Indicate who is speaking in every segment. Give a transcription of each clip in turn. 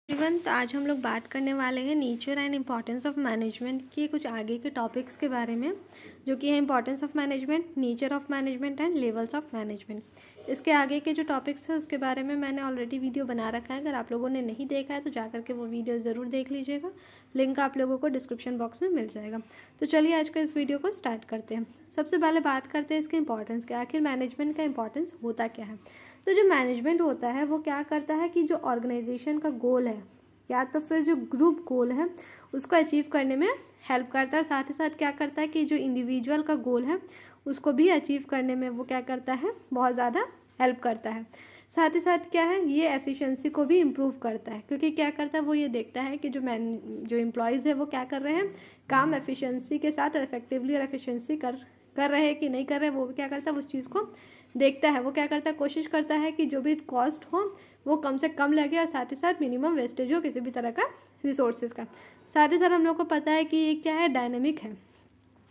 Speaker 1: तो आज हम लोग बात करने वाले हैं nature and importance of management के कुछ आगे के टॉपिक्स के बारे में, जो कि है importance of management, nature of management and levels of management. इसके आगे के जो टॉपिक्स हैं उसके बारे में मैंने ऑलरेडी वीडियो बना रखा है। अगर आप लोगों ने नहीं देखा है तो जाकर के वो वीडियो ज़रूर देख लीजिएगा। लिंक आप लोगों को डिस्क्रिप्शन बॉक्स में मिल जाएगा। तो चलिए आज का इस वीडियो को स्टार्ट करते हैं। सबसे पहले बात करते हैं इसके इंपॉर्टेंस के, आखिर मैनेजमेंट का इंपॉर्टेंस होता क्या है। तो जो मैनेजमेंट होता है वो क्या करता है कि जो ऑर्गेनाइजेशन का गोल है या तो फिर जो ग्रुप गोल है उसको अचीव करने में हेल्प करता है। साथ ही साथ क्या करता है कि जो इंडिविजुअल का गोल है उसको भी अचीव करने में वो क्या करता है, बहुत ज़्यादा हेल्प करता है। साथ ही साथ क्या है, ये एफिशिएंसी को भी इम्प्रूव करता है, क्योंकि क्या करता है वो ये देखता है कि जो एम्प्लॉयज़ है वो क्या कर रहे हैं, काम एफिशिएंसी के साथ और इफेक्टिवली और एफिशिएंसी कर रहे हैं कि नहीं कर रहे हैं। वो क्या करता है, उस चीज़ को देखता है। वो क्या करता है, कोशिश करता है कि जो भी कॉस्ट हो वो कम से कम लगे और साथ ही साथ मिनिमम वेस्टेज हो किसी भी तरह का रिसोर्सेज का। साथ ही साथ हम लोग को पता है कि ये क्या है, डायनेमिक है।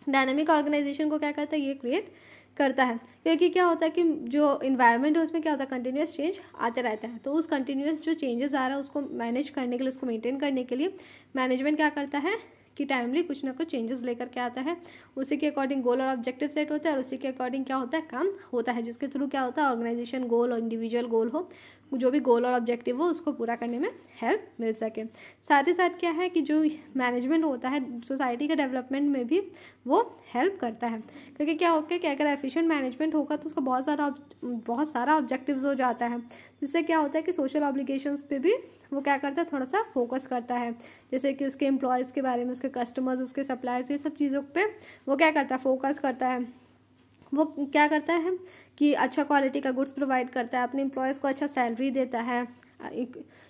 Speaker 1: डायनेमिक ऑर्गेनाइजेशन को क्या करता है, ये क्रिएट करता है, क्योंकि क्या होता है कि जो इन्वायरमेंट है उसमें क्या होता है, कंटिन्यूस चेंज आते रहता है। तो उस कंटिन्यूस जो चेंजेस आ रहा है उसको मैनेज करने के लिए, उसको मेंटेन करने के लिए मैनेजमेंट क्या करता है कि टाइमली कुछ ना कुछ चेंजेस लेकर के आता है। उसी के अकॉर्डिंग गोल और ऑब्जेक्टिव सेट होता है और उसी के अकॉर्डिंग क्या होता है, काम होता है, जिसके थ्रू क्या होता है, ऑर्गेनाइजेशन गोल और इंडिविजुअल गोल हो, जो भी गोल और ऑब्जेक्टिव हो उसको पूरा करने में हेल्प मिल सके। साथ ही साथ क्या है कि जो मैनेजमेंट होता है सोसाइटी के डेवलपमेंट में भी वो हेल्प करता है, क्योंकि क्या होगा कि अगर एफिशिएंट मैनेजमेंट होगा तो उसका बहुत सारा ऑब्जेक्टिव्स हो जाता है, जिससे क्या होता है कि सोशल ऑब्लिगेशंस पे भी वो क्या करता है, थोड़ा सा फोकस करता है। जैसे कि उसके एम्प्लॉयज़ के बारे में, उसके कस्टमर्स, उसके सप्लायर्स, ये सब चीज़ों पे वो क्या करता है, फोकस करता है। वो क्या करता है कि अच्छा क्वालिटी का गुड्स प्रोवाइड करता है, अपने एम्प्लॉयज़ को अच्छा सैलरी देता है,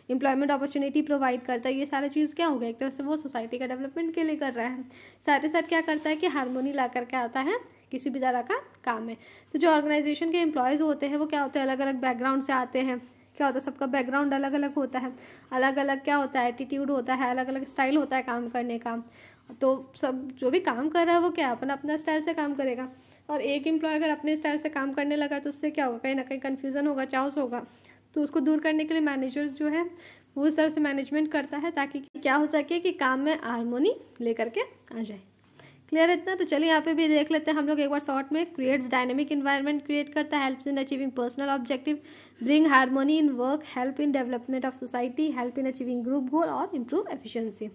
Speaker 1: एम्प्लॉयमेंट अपॉर्चुनिटी प्रोवाइड करता है। ये सारी चीज़ क्या हो गया, एक तरह से वो सोसाइटी का डेवलपमेंट के लिए कर रहा है। साथ ही साथ क्या करता है कि हारमोनी ला करके आता है किसी भी तरह का काम में। तो जो ऑर्गेनाइजेशन के एम्प्लॉयज़ होते हैं वो क्या होते हैं, अलग अलग बैकग्राउंड से आते हैं। क्या होता है, सबका बैकग्राउंड अलग अलग होता है, अलग अलग क्या होता है, एटीट्यूड होता है, अलग अलग स्टाइल होता है काम करने का। तो सब जो भी काम कर रहा है वो क्या अपना अपना स्टाइल से काम करेगा। और एक एम्प्लॉय अगर अपने स्टाइल से काम करने लगा तो उससे क्या होगा, कहीं ना कहीं कन्फ्यूज़न होगा, चाउस होगा। तो उसको दूर करने के लिए मैनेजर्स जो है वो इस तरह से मैनेजमेंट करता है ताकि क्या हो सके कि काम में हारमोनी लेकर के आ जाए। क्लियर है इतना। तो चलिए यहाँ पे भी देख लेते हैं हम लोग एक बार शॉर्ट में। क्रिएट्स डायनेमिक इन्वायरमेंट क्रिएट करता है, helps in achieving personal objective, bring harmony in work, help in development of society, help in achieving group गोल और इम्प्रूव एफिशिएंसी।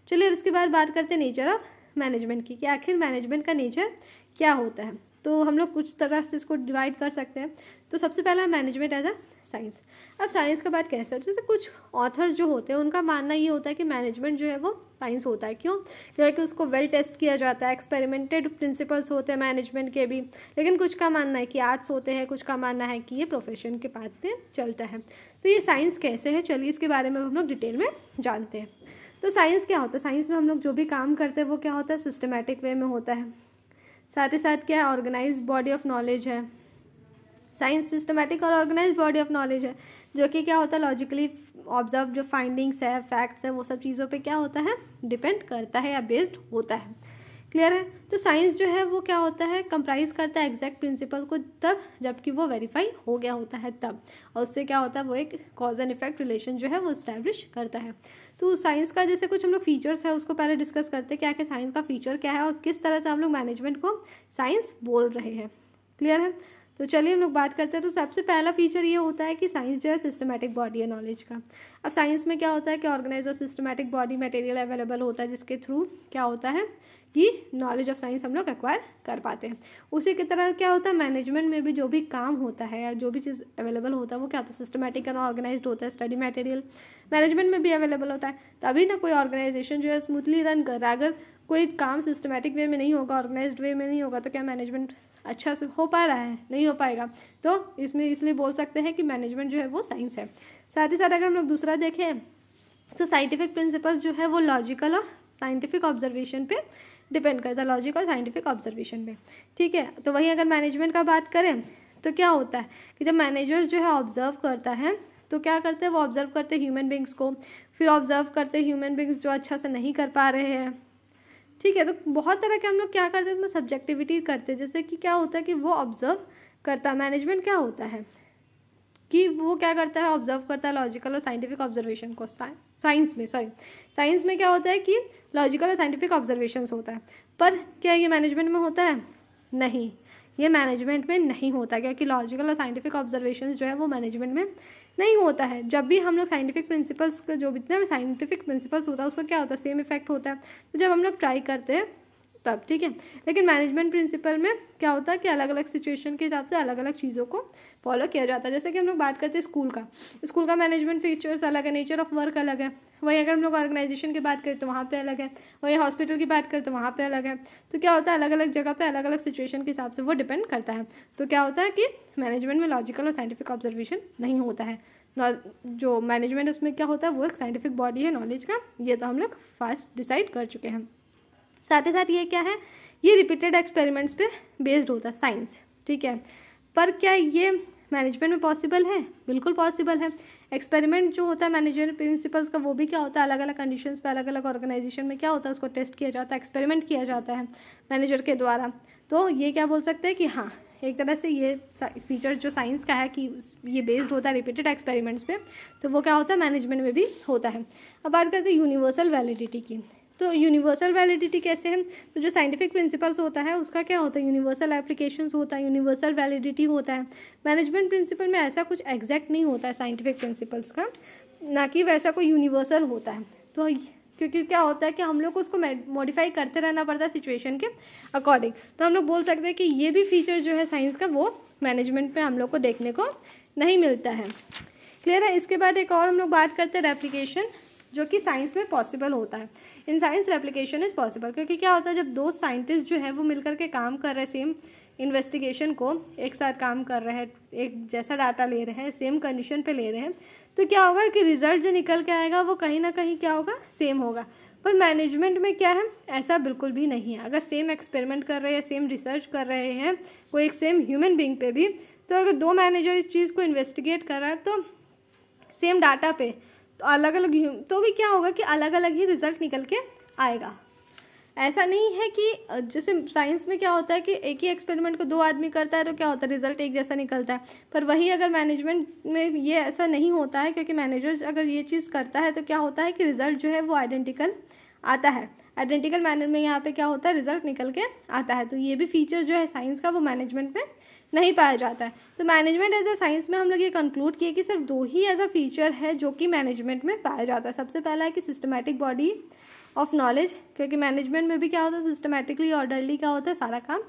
Speaker 1: चलिए अब इसके बाद बात करते हैं नेचर ऑफ मैनेजमेंट की, कि आखिर मैनेजमेंट का नेचर क्या होता है। तो हम लोग कुछ तरह से इसको डिवाइड कर सकते हैं। तो सबसे पहला मैनेजमेंट एज अ साइंस। अब साइंस का बात कैसे है, जैसे कुछ ऑथर्स जो होते हैं उनका मानना ये होता है कि मैनेजमेंट जो है वो साइंस होता है। क्यों? क्योंकि उसको वेल टेस्ट किया जाता है, एक्सपेरिमेंटेड प्रिंसिपल्स होते हैं मैनेजमेंट के भी। लेकिन कुछ का मानना है कि आर्ट्स होते हैं, कुछ का मानना है कि ये प्रोफेशन के पाथ पे चलता है। तो ये साइंस कैसे है, चलिए इसके बारे में हम लोग डिटेल में जानते हैं। तो साइंस क्या होता है, साइंस में हम लोग जो भी काम करते हैं वो क्या होता है, सिस्टमैटिक वे में होता है। साथ ही साथ क्या है, ऑर्गेनाइज्ड बॉडी ऑफ नॉलेज है। साइंस सिस्टमैटिक और ऑर्गेनाइज्ड बॉडी ऑफ नॉलेज है, जो कि क्या होता है, लॉजिकली ऑब्जर्व जो फाइंडिंग्स है, फैक्ट्स है, वो सब चीज़ों पे क्या होता है, डिपेंड करता है या बेस्ड होता है। क्लियर है। तो साइंस जो है वो क्या होता है, कंप्राइज करता है एग्जैक्ट प्रिंसिपल को तब जबकि वो वेरीफाई हो गया होता है तब, और उससे क्या होता है, वो एक कॉज एंड इफेक्ट रिलेशन जो है वो इस्टेब्लिश करता है। तो साइंस का जैसे कुछ हम लोग फीचर्स है उसको पहले डिस्कस करते हैं, क्या क्या साइंस का फीचर क्या है और किस तरह से हम लोग मैनेजमेंट को साइंस बोल रहे हैं। क्लियर है। तो चलिए हम लोग बात करते हैं। तो सबसे पहला फीचर ये होता है कि साइंस जो है सिस्टमैटिक बॉडी है नॉलेज का। अब साइंस में क्या होता है कि ऑर्गेनाइज और सिस्टमैटिक बॉडी मटेरियल अवेलेबल होता है, जिसके थ्रू क्या होता है कि नॉलेज ऑफ साइंस हम लोग एक्वायर कर पाते हैं। उसी की तरह क्या होता है, मैनेजमेंट में भी जो भी काम होता है या जो भी चीज़ अवेलेबल होता है वो क्या होता है, सिस्टमैटिक और ऑर्गेनाइज्ड होता है। स्टडी मटेरियल मैनेजमेंट में भी अवेलेबल होता है, तभी ना कोई ऑर्गेनाइजेशन जो है स्मूथली रन कर रहा है। अगर कोई काम सिस्टमैटिक वे में नहीं होगा, ऑर्गेनाइज्ड वे में नहीं होगा, तो क्या मैनेजमेंट अच्छा से हो पा रहा है, नहीं हो पाएगा। तो इसमें इसलिए बोल सकते हैं कि मैनेजमेंट जो है वो साइंस है। साथ ही साथ अगर हम लोग दूसरा देखें तो साइंटिफिक प्रिंसिपल जो है वो लॉजिकल और साइंटिफिक ऑब्जर्वेशन पे डिपेंड करता है, लॉजिक और साइंटिफिक ऑब्जर्वेशन पे। ठीक है। तो वही अगर मैनेजमेंट का बात करें तो क्या होता है कि जब मैनेजर जो है ऑब्जर्व करता है तो क्या करते हैं, वो ऑब्जर्व करते हैं ह्यूमन बींग्स को, फिर ऑब्जर्व करते हैं ह्यूमन बींग्स जो अच्छा से नहीं कर पा रहे हैं। ठीक है। तो बहुत तरह के हम लोग क्या करते हैं, उसमें सब्जेक्टिविटी करते हैं। जैसे कि क्या होता है कि वो ऑब्जर्व करता है। मैनेजमेंट क्या होता है, कि वो क्या करता है, ऑब्जर्व करता है लॉजिकल और साइंटिफिक ऑब्जर्वेशन को। साइंस में क्या होता है कि लॉजिकल और साइंटिफिक ऑब्जर्वेशंस होता है, पर क्या ये मैनेजमेंट में होता है? नहीं, ये मैनेजमेंट में नहीं होता, क्योंकि लॉजिकल और साइंटिफिक ऑब्जर्वेशंस जो है वो मैनेजमेंट में नहीं होता है। जब भी हम लोग साइंटिफिक प्रिंसिपल्स का, जो जितना भी साइंटिफिक प्रिंसिपल्स होता है उसका क्या होता है, सेम इफेक्ट होता है। तो जब हम लोग ट्राई करते हैं तब, ठीक है। लेकिन मैनेजमेंट प्रिंसिपल में क्या होता है कि अलग अलग सिचुएशन के हिसाब से अलग अलग चीज़ों को फॉलो किया जाता है। जैसे कि हम लोग बात करते हैं स्कूल का मैनेजमेंट फीचर्स अलग है, नेचर ऑफ वर्क अलग है। वहीं अगर हम लोग ऑर्गेनाइजेशन की बात करें तो वहाँ पे अलग है, वहीं हॉस्पिटल की बात करें तो वहाँ पे अलग है। तो क्या होता है, अलग अलग जगह पे अलग अलग सिचुएशन के हिसाब से वो डिपेंड करता है। तो क्या होता है कि मैनेजमेंट में लॉजिकल और साइंटिफिक ऑब्जर्वेशन नहीं होता है। जो मैनेजमेंट उसमें क्या होता है, वो एक साइंटिफिक बॉडी है नॉलेज का, ये तो हम लोग फास्ट डिसाइड कर चुके हैं। साथ ही साथ ये क्या है, ये रिपीटेड एक्सपेरिमेंट्स पे बेस्ड होता है साइंस, ठीक है। पर क्या ये मैनेजमेंट में पॉसिबल है? बिल्कुल पॉसिबल है। एक्सपेरिमेंट जो होता है मैनेजमेंट प्रिंसिपल्स का, वो भी क्या होता है, अलग अलग कंडीशंस पे अलग अलग ऑर्गेनाइजेशन में क्या होता है, उसको टेस्ट किया जाता है, एक्सपेरिमेंट किया जाता है मैनेजर के द्वारा। तो ये क्या बोल सकते हैं कि हाँ, एक तरह से ये फीचर जो साइंस का है कि ये बेस्ड होता है रिपीटेड एक्सपेरिमेंट्स पे, तो वो क्या होता है मैनेजमेंट में भी होता है। अब बात करते हैं यूनिवर्सल वैलिडिटी की। तो यूनिवर्सल वैलिडिटी कैसे है, तो जो साइंटिफिक प्रिंसिपल्स होता है उसका क्या होता है, यूनिवर्सल एप्लीकेशंस होता है, यूनिवर्सल वैलिडिटी होता है। मैनेजमेंट प्रिंसिपल में ऐसा कुछ एग्जैक्ट नहीं होता है साइंटिफिक प्रिंसिपल्स का, ना कि वैसा कोई यूनिवर्सल होता है। तो क्योंकि क्या होता है कि हम लोग को उसको मॉडिफाई करते रहना पड़ता है सिचुएशन के अकॉर्डिंग। तो हम लोग बोल सकते हैं कि ये भी फीचर जो है साइंस का, वो मैनेजमेंट में हम लोग को देखने को नहीं मिलता है। क्लियर है। इसके बाद एक और हम लोग बात करते हैं रेप्लिकेशन, जो कि साइंस में पॉसिबल होता है। In science replication is possible, क्योंकि क्या होता है जब दो साइंटिस्ट जो है वो मिलकर के काम कर रहे हैं, सेम इन्वेस्टिगेशन को एक साथ काम कर रहे हैं, एक जैसा डाटा ले रहे हैं, सेम कंडीशन पे ले रहे हैं, तो क्या होगा कि रिजल्ट जो निकल के आएगा वो कहीं ना कहीं क्या होगा, सेम होगा। पर मैनेजमेंट में क्या है, ऐसा बिल्कुल भी नहीं है। अगर सेम एक्सपेरिमेंट कर रहे हैं, सेम रिसर्च कर रहे हैं, कोई एक सेम ह्यूमन बीइंग पे भी, तो अगर दो मैनेजर इस चीज़ को इन्वेस्टिगेट कर रहा है तो सेम डाटा पे तो अलग अलग, तो भी क्या होगा कि अलग अलग ही रिजल्ट निकल के आएगा। ऐसा नहीं है कि जैसे साइंस में क्या होता है कि एक ही एक्सपेरिमेंट को दो आदमी करता है तो क्या होता है, रिजल्ट एक जैसा निकलता है। पर वही अगर मैनेजमेंट में ये ऐसा नहीं होता है, क्योंकि मैनेजर अगर ये चीज़ करता है तो क्या होता है कि रिजल्ट जो है वो आइडेंटिकल आता है, आइडेंटिकल मैनर में यहाँ पे क्या होता है, रिजल्ट निकल के आता है। तो ये भी फीचर जो है साइंस का, वो मैनेजमेंट में नहीं पाया जाता है। तो मैनेजमेंट एज ए साइंस में हम लोग ये कंक्लूड किए कि सिर्फ दो ही ऐसा फीचर है जो कि मैनेजमेंट में पाया जाता है। सबसे पहला है कि सिस्टमैटिक बॉडी ऑफ नॉलेज, क्योंकि मैनेजमेंट में भी क्या होता है, सिस्टमैटिकली ऑर्डरली क्या होता है, सारा काम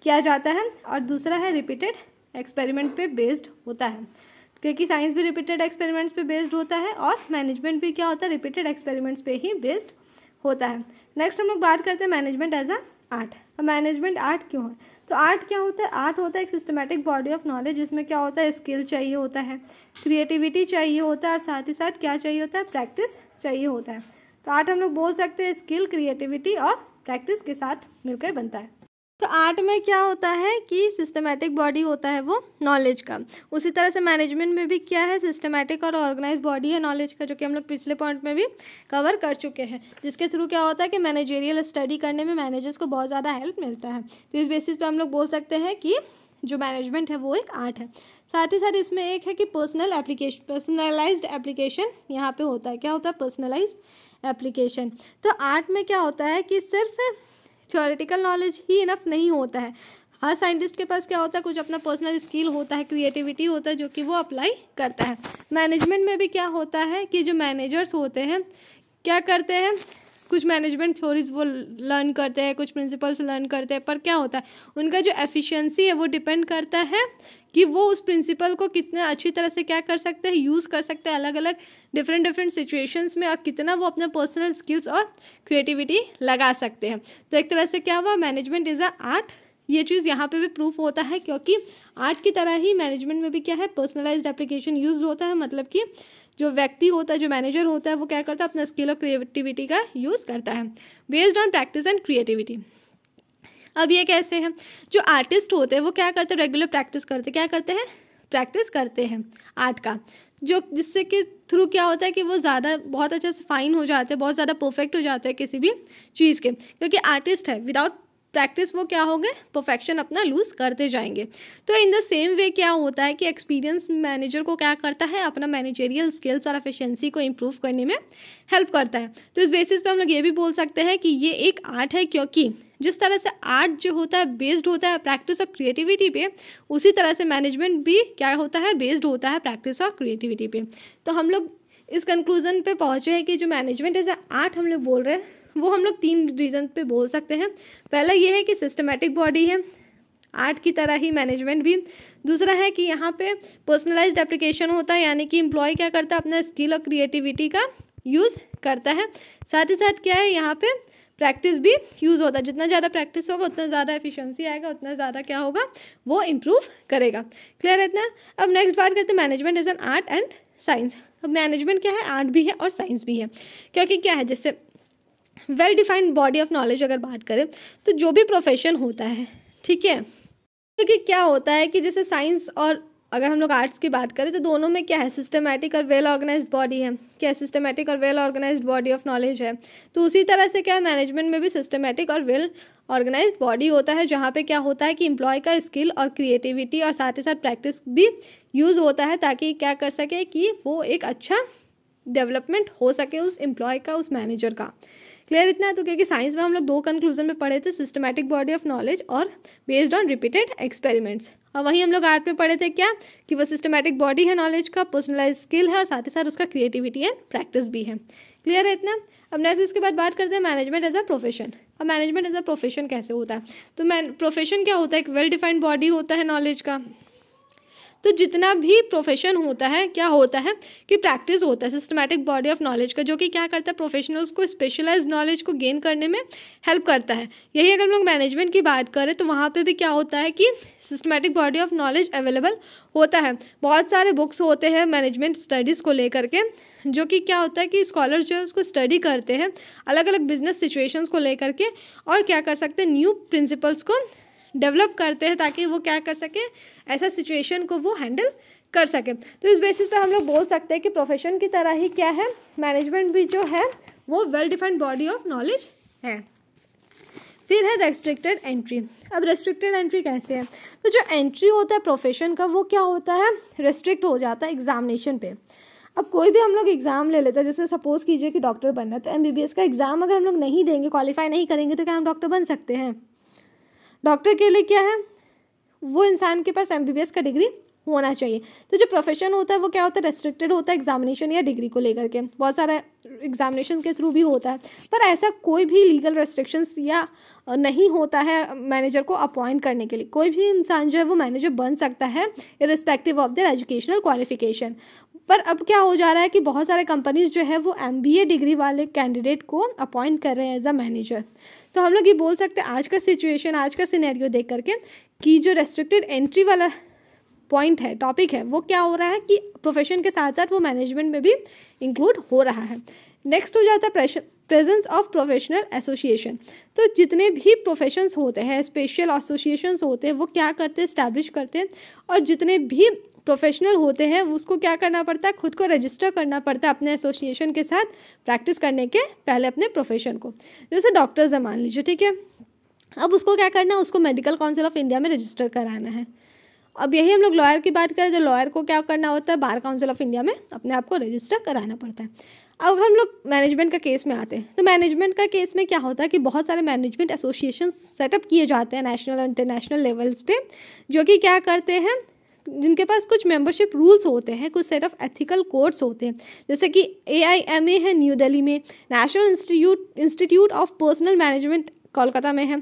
Speaker 1: किया जाता है। और दूसरा है रिपीटेड एक्सपेरिमेंट पे बेस्ड होता है, क्योंकि साइंस भी रिपीटेड एक्सपेरिमेंट्स पे बेस्ड होता है और मैनेजमेंट भी क्या होता है, रिपीटेड एक्सपेरिमेंट्स पे ही बेस्ड होता है। नेक्स्ट हम लोग बात करते हैं मैनेजमेंट एज अ आर्ट। अब मैनेजमेंट आर्ट क्यों है, तो आर्ट क्या होता है, आर्ट होता है एक सिस्टमैटिक बॉडी ऑफ नॉलेज, जिसमें क्या होता है, स्किल चाहिए होता है, क्रिएटिविटी चाहिए होता है, और साथ ही साथ क्या चाहिए होता है, प्रैक्टिस चाहिए होता है। तो आर्ट हम लोग बोल सकते हैं स्किल, क्रिएटिविटी और प्रैक्टिस के साथ मिलकर बनता है। तो आर्ट में क्या होता है कि सिस्टमैटिक बॉडी होता है वो नॉलेज का। उसी तरह से मैनेजमेंट में भी क्या है, सिस्टमैटिक और ऑर्गेनाइज बॉडी है नॉलेज का, जो कि हम लोग पिछले पॉइंट में भी कवर कर चुके हैं, जिसके थ्रू क्या होता है कि मैनेजरियल स्टडी करने में मैनेजर्स को बहुत ज़्यादा हेल्प मिलता है। तो इस बेसिस पे हम लोग बोल सकते हैं कि जो मैनेजमेंट है वो एक आर्ट है। साथ ही साथ इसमें एक है कि पर्सनलाइज्ड एप्लीकेशन यहाँ पे होता है। क्या होता है, पर्सनलाइज्ड एप्लीकेशन। तो आर्ट में क्या होता है कि सिर्फ थ्योरेटिकल नॉलेज ही इनफ नहीं होता है, हर साइंटिस्ट के पास क्या होता है, कुछ अपना पर्सनल स्किल होता है, क्रिएटिविटी होता है, जो कि वो अप्लाई करता है। मैनेजमेंट में भी क्या होता है कि जो मैनेजर्स होते हैं क्या करते हैं, कुछ मैनेजमेंट थ्योरीज वो लर्न करते हैं, कुछ प्रिंसिपल्स लर्न करते हैं, पर क्या होता है उनका जो एफिशिएंसी है वो डिपेंड करता है कि वो उस प्रिंसिपल को कितने अच्छी तरह से क्या कर सकते हैं, यूज़ कर सकते हैं अलग अलग डिफरेंट सिचुएशंस में, और कितना वो अपना पर्सनल स्किल्स और क्रिएटिविटी लगा सकते हैं। तो एक तरह से क्या हुआ, मैनेजमेंट इज़ अ आर्ट। ये चीज़ यहाँ पे भी प्रूफ होता है, क्योंकि आर्ट की तरह ही मैनेजमेंट में भी क्या है, पर्सनलाइज्ड एप्लीकेशन यूज होता है। मतलब कि जो व्यक्ति होता है, जो मैनेजर होता है, वो क्या करता है, अपना स्किल और क्रिएटिविटी का यूज़ करता है based on practice and creativity. अब ये कैसे हैं, जो आर्टिस्ट होते हैं वो क्या करते हैं, रेगुलर प्रैक्टिस करते हैं। क्या करते हैं, प्रैक्टिस करते हैं आर्ट का, जो जिससे कि थ्रू क्या होता है कि वो ज़्यादा बहुत अच्छे से फाइन हो जाते हैं, बहुत ज़्यादा परफेक्ट हो जाते हैं किसी भी चीज़ के, क्योंकि आर्टिस्ट है। विदाउट प्रैक्टिस वो क्या होंगे, परफेक्शन अपना लूज करते जाएंगे। तो इन द सेम वे क्या होता है कि एक्सपीरियंस मैनेजर को क्या करता है, अपना मैनेजरियल स्किल्स और एफिशिएंसी को इम्प्रूव करने में हेल्प करता है। तो इस बेसिस पे हम लोग ये भी बोल सकते हैं कि ये एक आर्ट है, क्योंकि जिस तरह से आर्ट जो होता है बेस्ड होता है प्रैक्टिस और क्रिएटिविटी पे, उसी तरह से मैनेजमेंट भी क्या होता है, बेस्ड होता है प्रैक्टिस और क्रिएटिविटी पे। तो हम लोग इस कंक्लूजन पे पहुँचे हैं कि जो मैनेजमेंट एज ए आर्ट हम लोग बोल रहे हैं वो हम लोग 3 रीजन पे बोल सकते हैं। पहला ये है कि सिस्टमेटिक बॉडी है, आर्ट की तरह ही मैनेजमेंट भी। दूसरा है कि यहाँ पे पर्सनलाइज्ड एप्लीकेशन होता है, यानी कि एम्प्लॉय क्या करता है, अपना स्किल और क्रिएटिविटी का यूज़ करता है। साथ ही साथ क्या है, यहाँ पे प्रैक्टिस भी यूज़ होता है। जितना ज़्यादा प्रैक्टिस होगा उतना ज़्यादा एफिशिएंसी आएगा, उतना ज़्यादा क्या होगा, वो इम्प्रूव करेगा। क्लियर है इतना। अब नेक्स्ट बात करते हैं management as an art and science. अब मैनेजमेंट क्या है, आर्ट भी है और साइंस भी है, क्योंकि क्या है, जैसे well defined body of knowledge अगर बात करें तो जो भी प्रोफेशन होता है, ठीक है, क्योंकि क्या होता है कि जैसे साइंस और अगर हम लोग आर्ट्स की बात करें तो दोनों में क्या है, सिस्टमैटिक और वेल ऑर्गेनाइज्ड बॉडी है। क्या सिस्टमैटिक और well organised body of knowledge है। तो उसी तरह से क्या है, मैनेजमेंट में भी सिस्टमैटिक और वेल ऑर्गेनाइज्ड बॉडी होता है, जहाँ पे क्या होता है कि एम्प्लॉय का स्किल और क्रिएटिविटी और साथ ही साथ प्रैक्टिस भी यूज़ होता है, ताकि क्या कर सके कि वो एक अच्छा डेवलपमेंट हो सके उस एम्प्लॉय का, उस मैनेजर का। क्लियर इतना है। तो क्योंकि साइंस में हम लोग 2 कंक्लूजन में पढ़े थे, सिस्टमैटिक बॉडी ऑफ नॉलेज और बेस्ड ऑन रिपीटेड एक्सपेरिमेंट्स। और वहीं हम लोग आर्ट में पढ़े थे क्या, कि वो सिस्टमैटिक बॉडी है नॉलेज का, पर्सनलाइज स्किल है और साथ ही साथ उसका क्रिएटिविटी एंड प्रैक्टिस भी है। क्लियर है इतना। अब नेक्स्ट इसके बाद बात करते हैं मैनेजमेंट एज अ प्रोफेशन। अब मैनेजमेंट एज अ प्रोफेशन कैसे होता है, तो प्रोफेशन क्या होता है, एक वेल डिफाइंड बॉडी होता है नॉलेज का। तो जितना भी प्रोफेशन होता है क्या होता है कि प्रैक्टिस होता है सिस्टमैटिक बॉडी ऑफ नॉलेज का, जो कि क्या करता है, प्रोफेशनल्स को स्पेशलाइज्ड नॉलेज को गेन करने में हेल्प करता है। यही अगर हम लोग मैनेजमेंट की बात करें तो वहाँ पे भी क्या होता है कि systematic body of knowledge available होता है। बहुत सारे बुक्स होते हैं मैनेजमेंट स्टडीज़ को लेकर के, जो कि क्या होता है कि स्कॉलर्स जो है उसको स्टडी करते हैं अलग अलग बिजनेस सिचुएशंस को लेकर के, और क्या कर सकते हैं, न्यू प्रिंसिपल्स को डेवलप करते हैं, ताकि वो क्या कर सके, ऐसा सिचुएशन को वो हैंडल कर सके। तो इस बेसिस पे हम लोग बोल सकते हैं कि प्रोफेशन की तरह ही क्या है, मैनेजमेंट भी जो है वो well defined body of knowledge है। फिर है रेस्ट्रिक्टेड एंट्री। अब रेस्ट्रिक्टेड एंट्री कैसे है, तो जो एंट्री होता है प्रोफेशन का वो क्या होता है, रेस्ट्रिक्ट हो जाता है एग्जामिनेशन पे। अब कोई भी हम लोग एग्ज़ाम ले लेते हैं, जैसे सपोज कीजिए कि डॉक्टर बनना है, तो MBBS का एग्ज़ाम अगर हम लोग नहीं देंगे, क्वालिफाई नहीं करेंगे, तो क्या हम डॉक्टर बन सकते हैं। डॉक्टर के लिए क्या है, वो इंसान के पास MBBS का डिग्री होना चाहिए। तो जो प्रोफेशन होता है वो क्या होता है, रेस्ट्रिक्टेड होता है एग्जामिनेशन या डिग्री को लेकर के। बहुत सारा एग्जामिनेशन के थ्रू भी होता है, पर ऐसा कोई भी लीगल रेस्ट्रिक्शंस या नहीं होता है मैनेजर को अपॉइंट करने के लिए। कोई भी इंसान जो है वो मैनेजर बन सकता है irrespective of their educational qualification. पर अब क्या हो जा रहा है कि बहुत सारे कंपनीज जो है वो MBA डिग्री वाले कैंडिडेट को अपॉइंट कर रहे हैं एज अ मैनेजर। तो हम लोग ये बोल सकते हैं आज का सिचुएशन, आज का सिनेरियो देख करके, कि जो रेस्ट्रिक्टेड एंट्री वाला पॉइंट है, टॉपिक है, वो क्या हो रहा है कि प्रोफेशन के साथ साथ वो मैनेजमेंट में भी इंक्लूड हो रहा है। नेक्स्ट हो जाता है प्रेजेंस ऑफ प्रोफेशनल एसोसिएशन। तो जितने भी प्रोफेशंस होते हैं, स्पेशल एसोसिएशंस होते हैं, वो क्या करते हैं, इस्टेब्लिश करते हैं, और जितने भी प्रोफेशनल होते हैं उसको क्या करना पड़ता है, खुद को रजिस्टर करना पड़ता है अपने एसोसिएशन के साथ प्रैक्टिस करने के पहले अपने प्रोफेशन को। जैसे डॉक्टर्स है मान लीजिए, ठीक है, अब उसको क्या करना है, उसको मेडिकल काउंसिल ऑफ इंडिया में रजिस्टर कराना है। अब यही हम लोग लॉयर की बात करें तो लॉयर को क्या करना होता है, बार काउंसिल ऑफ इंडिया में अपने आप को रजिस्टर कराना पड़ता है। अब हम लोग मैनेजमेंट का केस में आते हैं, तो मैनेजमेंट का केस में क्या होता है कि बहुत सारे मैनेजमेंट एसोसिएशन सेटअप किए जाते हैं नेशनल और इंटरनेशनल लेवल्स पे, जो कि क्या करते हैं, जिनके पास कुछ मेंबरशिप रूल्स होते हैं, कुछ सेट ऑफ एथिकल कोड्स होते हैं। जैसे कि AIMA है न्यू दिल्ली में, national institute of personal management Kolkata में है।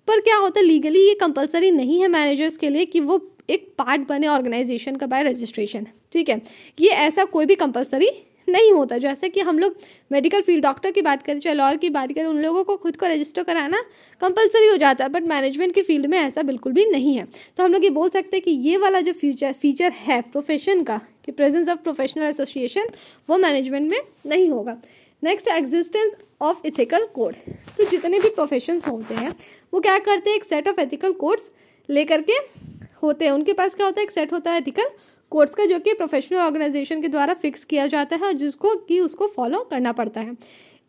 Speaker 1: पर क्या होता है, लीगली ये कंपलसरी नहीं है मैनेजर्स के लिए कि वो एक पार्ट बने ऑर्गेनाइजेशन का बाय रजिस्ट्रेशन, ठीक है, ये ऐसा कोई भी कंपलसरी नहीं होता। जैसे कि हम लोग मेडिकल फील्ड, डॉक्टर की बात करें चाहे लॉयर की बात करें, उन लोगों को खुद को रजिस्टर कराना कंपलसरी हो जाता है, बट मैनेजमेंट की फील्ड में ऐसा बिल्कुल भी नहीं है। तो हम लोग ये बोल सकते हैं कि ये वाला जो फीचर है प्रोफेशन का, कि प्रेजेंस ऑफ प्रोफेशनल एसोसिएशन, वो मैनेजमेंट में नहीं होगा। Next, existence of ethical code. तो जितने भी प्रोफेशंस होते हैं वो क्या करते हैं, एक सेट ऑफ एथिकल कोड्स लेकर के होते हैं। उनके पास क्या होता है, एक सेट होता है एथिकल कोड्स का, जो कि प्रोफेशनल ऑर्गेनाइजेशन के द्वारा फिक्स किया जाता है और जिसको कि उसको फॉलो करना पड़ता है।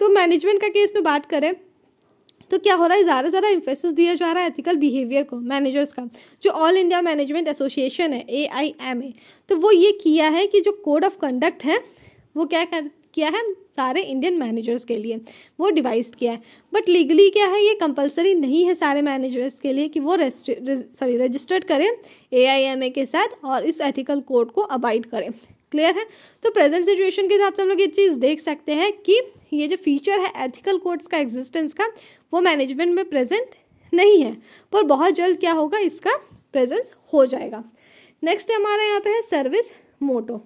Speaker 1: तो मैनेजमेंट का केस में बात करें तो क्या हो रहा है, ज़्यादा से ज़्यादा इम्फेसिस दिया जा रहा है एथिकल बिहेवियर को मैनेजर्स का। जो ऑल इंडिया मैनेजमेंट एसोसिएशन है AIMA, तो वो ये किया है कि जो कोड ऑफ कंडक्ट है वो किया है सारे इंडियन मैनेजर्स के लिए, वो डिवाइस किया है। बट लीगली क्या है, ये कंपलसरी नहीं है सारे मैनेजर्स के लिए कि वो रजिस्टर्ड करें AIMA के साथ और इस एथिकल कोड को अबाइड करें। क्लियर है? तो प्रेजेंट सिचुएशन के हिसाब से हम लोग ये चीज़ देख सकते हैं कि ये जो फीचर है एथिकल कोड्स का एग्जिस्टेंस का, वो मैनेजमेंट में प्रेजेंट नहीं है, पर बहुत जल्द क्या होगा, इसका प्रेजेंस हो जाएगा। नेक्स्ट हमारा यहाँ पे है सर्विस मोटो।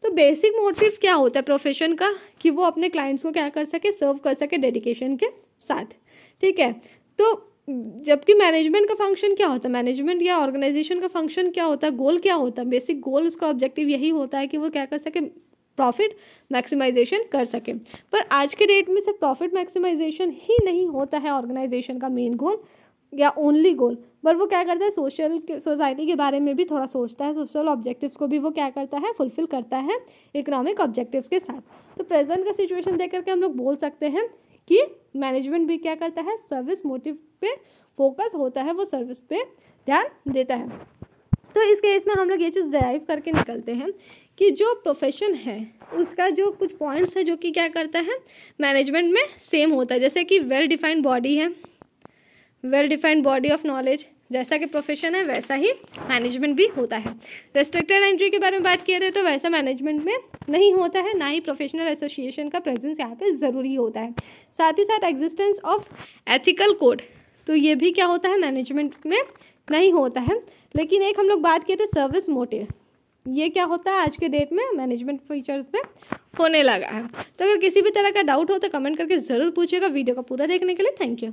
Speaker 1: तो बेसिक मोटिव क्या होता है प्रोफेशन का, कि वो अपने क्लाइंट्स को क्या कर सके, सर्व कर सके डेडिकेशन के साथ। ठीक है, तो जबकि मैनेजमेंट का फंक्शन क्या होता है, मैनेजमेंट या ऑर्गेनाइजेशन का फंक्शन क्या होता है, गोल क्या होता है, बेसिक गोल उसका ऑब्जेक्टिव यही होता है कि वो क्या कर सके, प्रॉफिट मैक्सिमाइजेशन कर सके। पर आज के डेट में सिर्फ प्रॉफिट मैक्सिमाइजेशन ही नहीं होता है ऑर्गेनाइजेशन का मेन गोल या ओनली गोल, पर वो क्या करता है, सोसाइटी के बारे में भी थोड़ा सोचता है, सोशल ऑब्जेक्टिव्स को भी वो क्या करता है, फुलफिल करता है इकोनॉमिक ऑब्जेक्टिव्स के साथ। तो प्रेजेंट का सिचुएशन देख करके हम लोग बोल सकते हैं कि मैनेजमेंट भी क्या करता है, सर्विस मोटिव पे फोकस होता है, वो सर्विस पे ध्यान देता है। तो इस केस में हम लोग ये चीज़ ड्राइव करके निकलते हैं कि जो प्रोफेशन है उसका जो कुछ पॉइंट्स है जो कि क्या करता है, मैनेजमेंट में सेम होता है। जैसे कि वेल डिफाइंड बॉडी है, well defined body of knowledge, जैसा कि प्रोफेशन है वैसा ही मैनेजमेंट भी होता है। रेस्ट्रिक्टेड एंट्री के बारे में बात किए थे तो वैसा मैनेजमेंट में नहीं होता है, ना ही प्रोफेशनल एसोसिएशन का प्रेजेंस यहाँ पे ज़रूरी होता है। साथ ही साथ एग्जिस्टेंस ऑफ एथिकल कोड, तो ये भी क्या होता है, मैनेजमेंट में नहीं होता है। लेकिन एक हम लोग बात किए थे सर्विस मोटिव, ये क्या होता है आज के डेट में मैनेजमेंट फीचर्स में होने लगा है। तो अगर किसी भी तरह का डाउट हो तो कमेंट करके ज़रूर पूछिएगा। वीडियो को पूरा देखने के लिए थैंक यू।